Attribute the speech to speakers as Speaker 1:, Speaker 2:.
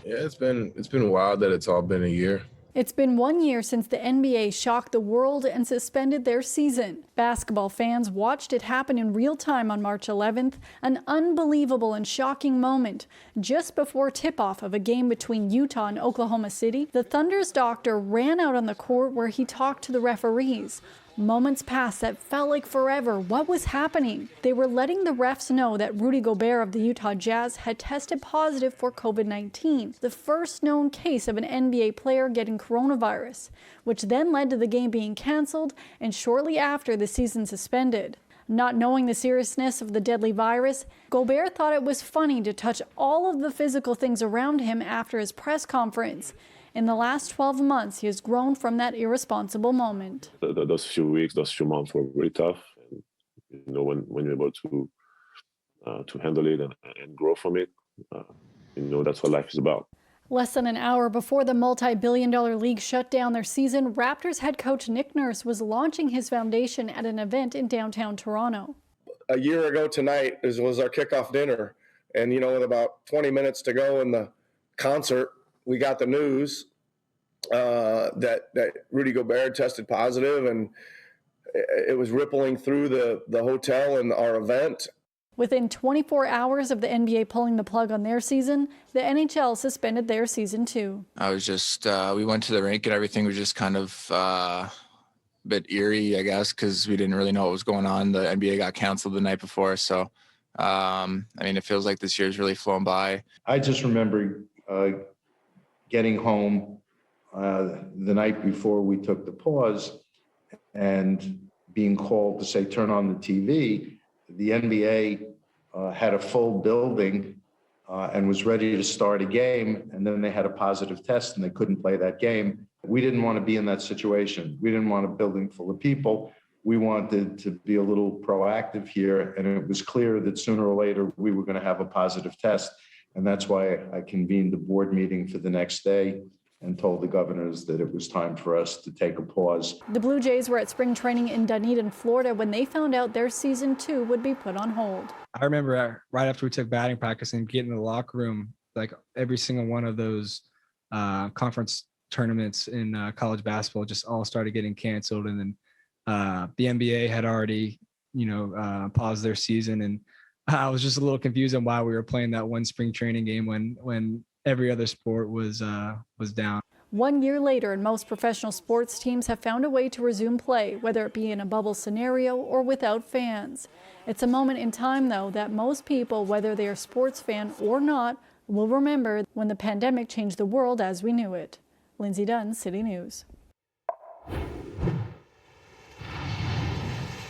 Speaker 1: Yeah, it's been wild that it's all been a year.
Speaker 2: It's been 1 year since the NBA shocked the world and suspended their season. Basketball fans watched it happen in real time on March 11th, an unbelievable and shocking moment. Just before tip-off of a game between Utah and Oklahoma City, the Thunder's doctor ran out on the court where he talked to the referees. Moments passed that felt like forever. What was happening? They were letting the refs know that Rudy Gobert of the Utah Jazz had tested positive for COVID-19, the first known case of an NBA player getting coronavirus, which then led to the game being canceled and shortly after the season suspended. Not knowing the seriousness of the deadly virus, Gobert thought it was funny to touch all of the physical things around him after his press conference. In the last 12 months, he has grown from that irresponsible moment.
Speaker 3: Those few weeks, those few months were really tough. And, when you're able to handle it and grow from it, that's what life is about.
Speaker 2: Less than an hour before the multi-billion-dollar league shut down their season, Raptors head coach Nick Nurse was launching his foundation at an event in downtown Toronto.
Speaker 4: A year ago tonight was our kickoff dinner. And, with about 20 minutes to go in the concert, we got the news that Rudy Gobert tested positive, and it was rippling through the hotel and our event.
Speaker 2: Within 24 hours of the NBA pulling the plug on their season, the NHL suspended their season too.
Speaker 5: I was just, we went to the rink and everything was just kind of a bit eerie, I guess, because we didn't really know what was going on. The NBA got canceled the night before. So, it feels like this year's really flown by.
Speaker 6: I just remember getting home the night before we took the pause and being called to say, turn on the TV. The NBA had a full building and was ready to start a game, and then they had a positive test and they couldn't play that game. We didn't want to be in that situation. We didn't want a building full of people. We wanted to be a little proactive here, and it was clear that sooner or later we were going to have a positive test. And that's why I convened the board meeting for the next day and told the governors that it was time for us to take a pause.
Speaker 2: The Blue Jays were at spring training in Dunedin, Florida, when they found out their season 2 would be put on hold.
Speaker 7: I remember right after we took batting practice and getting in the locker room, like every single one of those conference tournaments in college basketball just all started getting canceled. And then the NBA had already, paused their season. And I was just a little confused on why we were playing that one spring training game when every other sport was down.
Speaker 2: 1 year later, and most professional sports teams have found a way to resume play, whether it be in a bubble scenario or without fans. It's a moment in time, though, that most people, whether they are a sports fan or not, will remember when the pandemic changed the world as we knew it. Lindsay Dunn, City News.